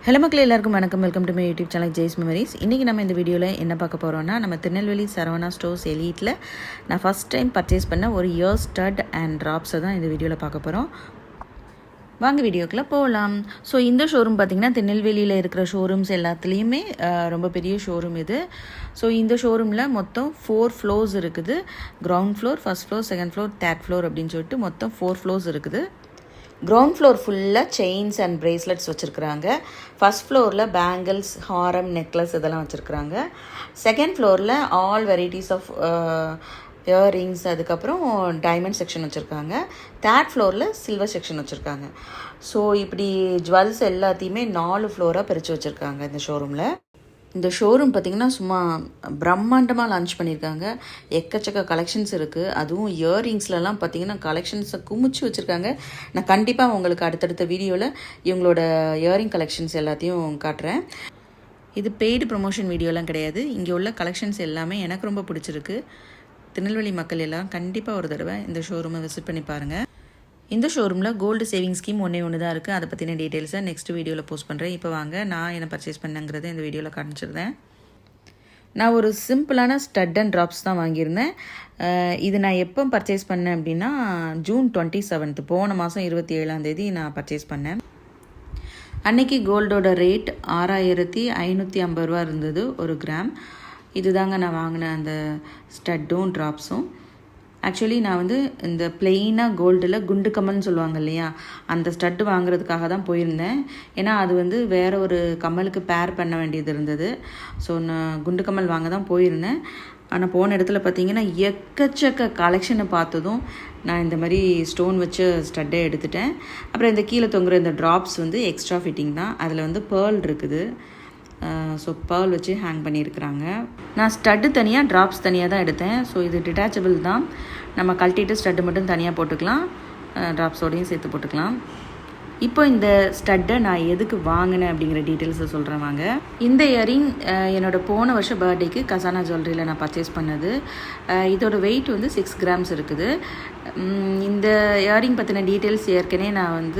Hello மக்களே, எல்லாருக்கும் வணக்கம். Welcome to my YouTube channel Jai's memories. இன்றைக்கி நம்ம இந்த வீடியோவில் என்ன பார்க்க போகிறோம்னா, நம்ம திருநெல்வேலி சரவணா ஸ்டோர்ஸ் எலீட்டில் நான் ஃபஸ்ட் டைம் பர்ச்சேஸ் பண்ண ஒரு இயர் ஸ்டட் அண்ட் ட்ராப்ஸை தான் இந்த வீடியோவில் பார்க்க போகிறோம். வாங்க வீடியோக்குள்ளே போகலாம். ஸோ இந்த ஷோரூம் பார்த்திங்கன்னா திருநெல்வேலியில் இருக்கிற ஷோரூம்ஸ் எல்லாத்துலேயுமே ரொம்ப பெரிய ஷோரூம் இது. ஸோ இந்த ஷோரூமில் மொத்தம் 4 ஃப்ளோர்ஸ் இருக்குது. Ground floor, first floor, second floor, third floor அப்படின்னு சொல்லிட்டு மொத்தம் 4 ஃப்ளோர்ஸ் இருக்குது. கிரவுண்ட் ஃப்ளோர் ஃபுல்லாக செயின்ஸ் அண்ட் பிரேஸ்லெட்ஸ் வச்சுருக்குறாங்க. ஃபஸ்ட் ஃப்ளோரில் பேங்கிள்ஸ், ஹாரம், நெக்லஸ் இதெல்லாம் வச்சுருக்குறாங்க. செகண்ட் ஃப்ளோரில் ஆல் வெரைட்டிஸ் ஆஃப் இயர்ரிங்ஸ், அதுக்கப்புறம் டைமண்ட் செக்ஷன் வச்சுருக்காங்க. தேர்ட் ஃப்ளோரில் சில்வர் செக்ஷன் வச்சுருக்காங்க. ஸோ இப்படி ஜுவல்ஸ் எல்லாத்தையுமே 4 ஃப்ளோராக பிரித்து வச்சுருக்காங்க இந்த ஷோரூமில். இந்த ஷோரூம் பார்த்திங்கன்னா சும்மா பிரம்மாண்டமாக லான்ச் பண்ணியிருக்காங்க. எக்கச்சக்க கலெக்ஷன்ஸ் இருக்குது. அதுவும் இயர்ரிங்ஸ்லலாம் பார்த்திங்கன்னா கலெக்ஷன்ஸை குமிச்சு வச்சுருக்காங்க. நான் கண்டிப்பாக உங்களுக்கு அடுத்தடுத்த வீடியோவில் இவங்களோட இயர்ரிங் கலெக்ஷன்ஸ் எல்லாத்தையும் காட்டுறேன். இது பெய்டு ப்ரொமோஷன் வீடியோலாம் கிடையாது. இங்கே உள்ள கலெக்ஷன்ஸ் எல்லாமே எனக்கு ரொம்ப பிடிச்சிருக்கு. திருநெல்வேலி மக்கள் எல்லாம் கண்டிப்பாக ஒரு தடவை இந்த ஷோரூமை விசிட் பண்ணி பாருங்கள். இந்த ஷோரூமில் கோல்டு சேவிங் ஸ்கீம் ஒன்று தான் இருக்குது. அதை பற்றின டீட்டெயில்ஸை நெக்ஸ்ட் வீடியோவில் போஸ்ட் பண்ணுறேன். இப்போ வாங்க நான் என்ன பர்ச்சேஸ் பண்ணேங்கிறத இந்த வீடியோவில் காமிச்சிருந்தேன். நான் ஒரு சிம்பிளான ஸ்டட் அண்ட் ட்ராப்ஸ் தான் வாங்கியிருந்தேன். இது நான் எப்போ பர்ச்சேஸ் பண்ணேன் அப்படின்னா ஜூன் 27, போன மாதம் 27ஆம் நான் பர்ச்சேஸ் பண்ணேன். அன்னைக்கு கோல்டோட ரேட் 6550 ரூபா இருந்தது ஒரு கிராம். இதுதாங்க நான் வாங்கின அந்த ஸ்டட்டும் ட்ராப்ஸும். ஆக்சுவலி நான் இந்த பிளெயினாக கோல்டில் குண்டு கம்மல்னு சொல்லுவாங்க இல்லையா, அந்த ஸ்டட்டு வாங்குறதுக்காக தான் போயிருந்தேன். ஏன்னா அது வேறு ஒரு கம்மலுக்கு பேர் பண்ண வேண்டியது இருந்தது. ஸோ நான் குண்டு கம்மல் வாங்க தான் போயிருந்தேன். ஆனால் போன இடத்துல பார்த்தீங்கன்னா எக்கச்சக்க கலெக்ஷனை பார்த்ததும் நான் இந்த மாதிரி ஸ்டோன் வச்ச ஸ்டட்டை எடுத்துட்டேன். அப்புறம் இந்த கீழே தொங்குற இந்த ட்ராப்ஸ் எக்ஸ்ட்ரா ஃபிட்டிங் தான். அதில் பேர்ல் இருக்குது. ஸோ பேர்ல் வச்சு ஹேங் பண்ணியிருக்கிறாங்க. நான் ஸ்டட்டு தனியாக, ட்ராப்ஸ் தனியாக தான் எடுத்தேன். ஸோ இது டிட்டாச்சபிள் தான். நம்ம கழட்டிட்டு ஸ்டட்டு மட்டும் தனியாக போட்டுக்கலாம், ட்ராப்ஸோடையும் சேர்த்து போட்டுக்கலாம். இப்போ இந்த ஸ்டட்டை நான் எதுக்கு வாங்கினேன் அப்படிங்கிற டீட்டெயில்ஸை சொல்கிறேன் வாங்க. இந்த இயரிங் என்னோடய போன வருஷம் பர்த்டேக்கு கசானா ஜுவல்லரியில் நான் பர்ச்சேஸ் பண்ணது. இதோட வெயிட் 6 கிராம்ஸ் இருக்குது. இந்த இயரிங் பற்றின டீட்டெயில்ஸ் ஏற்கனவே நான்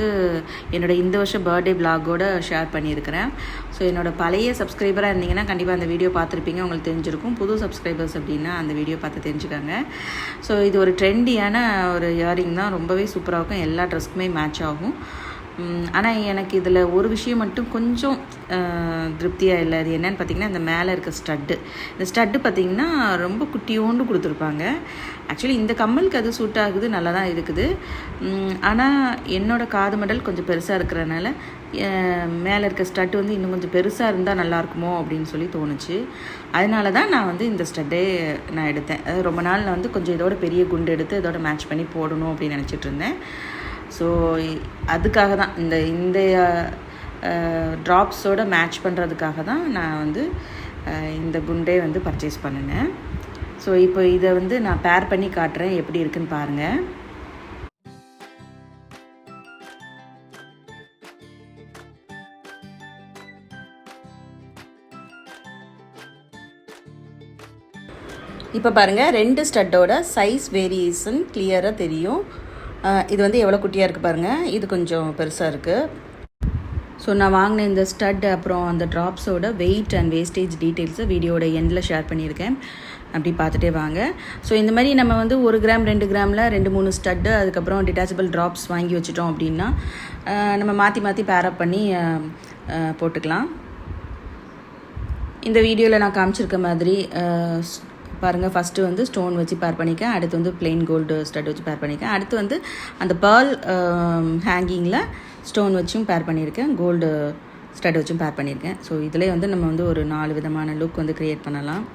என்னோடய இந்த வருஷம் பர்த்டே பிளாகோட ஷேர் பண்ணியிருக்கிறேன். ஸோ என்னோடய பழைய சப்ஸ்கிரைபராக இருந்தீங்கன்னா கண்டிப்பாக அந்த வீடியோ பார்த்துருப்பீங்க, உங்களுக்கு தெரிஞ்சிருக்கும். புது சப்ஸ்கிரைபர்ஸ் அப்படின்னா அந்த வீடியோ பார்த்து தெரிஞ்சுக்காங்க. ஸோ இது ஒரு ட்ரெண்டியான ஒரு இயரிங் தான். ரொம்பவே சூப்பராக இருக்கும். எல்லா ட்ரெஸ்க்குமே மேட்ச் ஆகும். ஆனால் எனக்கு இதில் ஒரு விஷயம் மட்டும் கொஞ்சம் திருப்தியாக இல்லை. அது என்னென்னு பார்த்திங்கன்னா, இந்த மேலே இருக்க ஸ்டட்டு. இந்த ஸ்டட்டு பார்த்திங்கன்னா ரொம்ப குட்டியோண்டு கொடுத்துருப்பாங்க. ஆக்சுவலி இந்த கம்மலுக்கு அது சூட் ஆகுது, நல்லா தான் இருக்குது. ஆனால் என்னோடய காது மடல் கொஞ்சம் பெருசாக இருக்கிறனால மேலே இருக்க ஸ்டட்டு இன்னும் கொஞ்சம் பெருசாக இருந்தால் நல்லாயிருக்குமோ அப்படின்னு சொல்லி தோணுச்சு. அதனால தான் நான் இந்த ஸ்டட்டே நான் எடுத்தேன். அது ரொம்ப நாள் நான் கொஞ்சம் இதோட பெரிய குண்டு எடுத்து இதோட மேட்ச் பண்ணி போடணும் அப்படின்னு நினச்சிட்டு இருந்தேன். ஸோ அதுக்காக தான் இந்த ட்ராப்ஸோடு மேட்ச் பண்ணுறதுக்காக தான் நான் இந்த குண்டே பர்ச்சேஸ் பண்ணினேன். ஸோ இப்போ இதை நான் பேர் பண்ணி காட்டுறேன், எப்படி இருக்குன்னு பாருங்கள். இப்போ பாருங்கள், 2 ஸ்டட்டோட சைஸ் வேரியேஷன் கிளியராக தெரியும். இது எவ்வளோ குட்டியாக இருக்குது பாருங்கள், இது கொஞ்சம் பெருசாக இருக்குது. ஸோ நான் வாங்கின இந்த ஸ்டட் அப்புறம் அந்த ட்ராப்ஸோட வெயிட் அண்ட் வேஸ்டேஜ் டீட்டெயில்ஸை வீடியோட எண்டில் ஷேர் பண்ணியிருக்கேன். அப்படி பார்த்துட்டே வாங்க. ஸோ இந்த மாதிரி நம்ம 1 கிராம் 2 கிராமில் 2-3 ஸ்டட்டு, அதுக்கப்புறம் டிட்டாச்சபிள் ட்ராப்ஸ் வாங்கி வச்சுட்டோம் அப்படின்னா நம்ம மாற்றி மாற்றி பேரப் பண்ணி போட்டுக்கலாம். இந்த வீடியோவில் நான் காமிச்சிருக்க மாதிரி பாருங்கள். ஃபஸ்ட்டு ஸ்டோன் வச்சு பேர் பண்ணிக்கேன். அடுத்து பிளெயின் கோல்டு ஸ்டட் வச்சு பேர் பண்ணிக்கேன். அடுத்து அந்த பேர்ல் ஹேங்கிங்கில் ஸ்டோன் வச்சும் பேர் பண்ணியிருக்கேன், கோல்டு ஸ்டட் வச்சும் பேர் பண்ணியிருக்கேன். ஸோ இதிலே நம்ம ஒரு 4 விதமான லுக் க்ரியேட் பண்ணலாம்.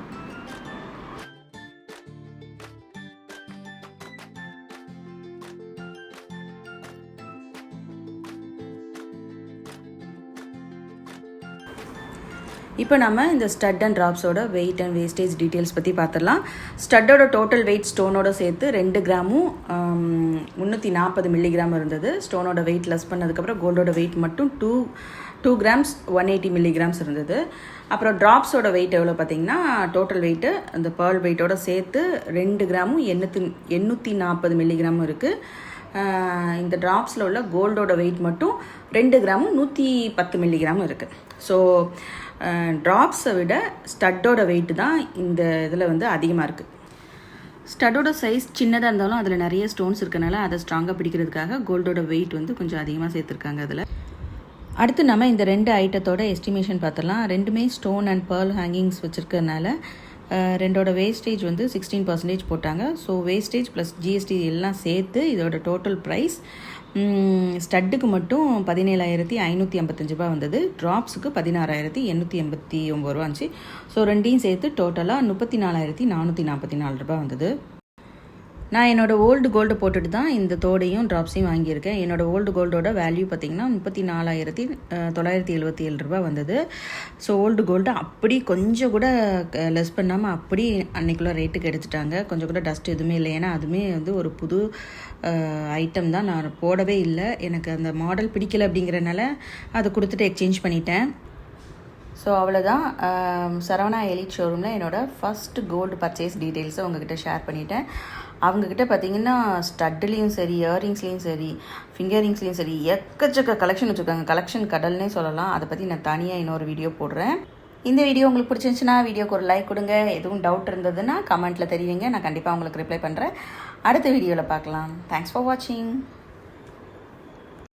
இப்போ நம்ம இந்த ஸ்டட் அண்ட் ட்ராப்ஸோட வெயிட் அண்ட் வேஸ்டேஜ் டீட்டெயில்ஸ் பற்றி பார்த்துடலாம். ஸ்டட்டோட டோட்டல் வெயிட் ஸ்டோனோட சேர்த்து 2 கிராமும் 340 மில்லிகிராம் இருந்தது. ஸ்டோனோட வெயிட் லெஸ் பண்ணதுக்கப்புறம் கோல்டோட வெயிட் மட்டும் 2 கிராம்ஸ் 180 மில்லிகிராம்ஸ் இருந்தது. அப்புறம் ட்ராப்ஸோட வெயிட் எவ்வளோ பார்த்திங்கன்னா, டோட்டல் வெயிட்டு அந்த பேர்ல் வெயிட்டோட சேர்த்து 2 கிராமும் 840 மில்லிகிராமும் இருக்குது. இந்த ட்ராப்ஸில் உள்ள கோல்டோட வெயிட் மட்டும் 2 கிராமும் 110 மில்லிகிராமும் இருக்குது. ஸோ ட்ராப்ஸை விட ஸ்டட்டோட வெயிட் தான் இந்த இதில் வந்து அதிகமாக இருக்குது. ஸ்டட்டோட சைஸ் சின்னதாக இருந்தாலும் அதில் நிறைய ஸ்டோன்ஸ் இருக்கனால அதை ஸ்ட்ராங்காக பிடிக்கிறதுக்காக கோல்டோட வெயிட் வந்து கொஞ்சம் அதிகமாக சேர்த்துருக்காங்க அதில். அடுத்து நம்ம இந்த 2 ஐட்டத்தோட எஸ்டிமேஷன் பார்த்துடலாம். ரெண்டுமே ஸ்டோன் அண்ட் பேர்ல் ஹேங்கிங்ஸ் வச்சுருக்கறனால ரெண்டோட வேஸ்டேஜ் வந்து 16% போட்டாங்க. ஸோ வேஸ்டேஜ் ப்ளஸ் ஜிஎஸ்டி எல்லாம் சேர்த்து இதோட டோட்டல் ப்ரைஸ் ஸ்டட்டுக்கு மட்டும் 17,555 ரூபா வந்தது. ட்ராப்ஸுக்கு 16,889 ரூபா வந்துச்சு. ஸோ ரெண்டையும் சேர்த்து டோட்டலாக 34,444 ரூபா வந்தது. நான் என்னோடய ஓல்டு கோல்டு போட்டுட்டு தான் இந்த தோடையும் ட்ராப்ஸையும் வாங்கியிருக்கேன். என்னோடய ஓல்டு கோல்டோட வேல்யூ பார்த்திங்கன்னா 34,977 ரூபா வந்தது. ஸோ ஓல்டு கோல்டு அப்படி கொஞ்சம் கூட லெஸ் பண்ணாமல் அப்படி அன்றைக்குள்ள ரேட்டுக்கு எடுத்துட்டாங்க. கொஞ்சம் கூட டஸ்ட் எதுவுமே இல்லை. ஏன்னா அதுவுமே வந்து ஒரு புது ஐட்டம் தான், நான் போடவே இல்லை. எனக்கு அந்த மாடல் பிடிக்கலை அப்படிங்கிறனால அதை கொடுத்துட்டு எக்ஸ்சேஞ்ச் பண்ணிட்டேன். ஸோ அவ்வளோதான். சரவணா எலிட் ஷோரூமில் என்னோடய ஃபஸ்ட் கோல்டு பர்ச்சேஸ் டீட்டெயில்ஸை உங்ககிட்ட ஷேர் பண்ணிட்டேன். அவங்கக்கிட்ட பார்த்திங்கன்னா ஸ்டட்லேயும் சரி, இயரிங்ஸ்லேயும் சரி, ஃபிங்கரிங்ஸ்லேயும் சரி எக்கச்சக்க கலெக்ஷன் வச்சுருக்காங்க. கலெக்ஷன் கடல்னே சொல்லலாம். அதை பற்றி நான் தனியாக இன்னொரு வீடியோ போடுறேன். இந்த வீடியோ உங்களுக்கு பிடிச்சிருந்துச்சுன்னா வீடியோக்கு ஒரு லைக் கொடுங்க. எதுவும் டவுட் இருந்ததுன்னா கமெண்ட்டில் தெரிவிங்க, நான் கண்டிப்பாக உங்களுக்கு ரிப்ளை பண்ணுறேன். அடுத்த வீடியோவில் பார்க்கலாம். தேங்க்ஸ் ஃபார் வாட்சிங்.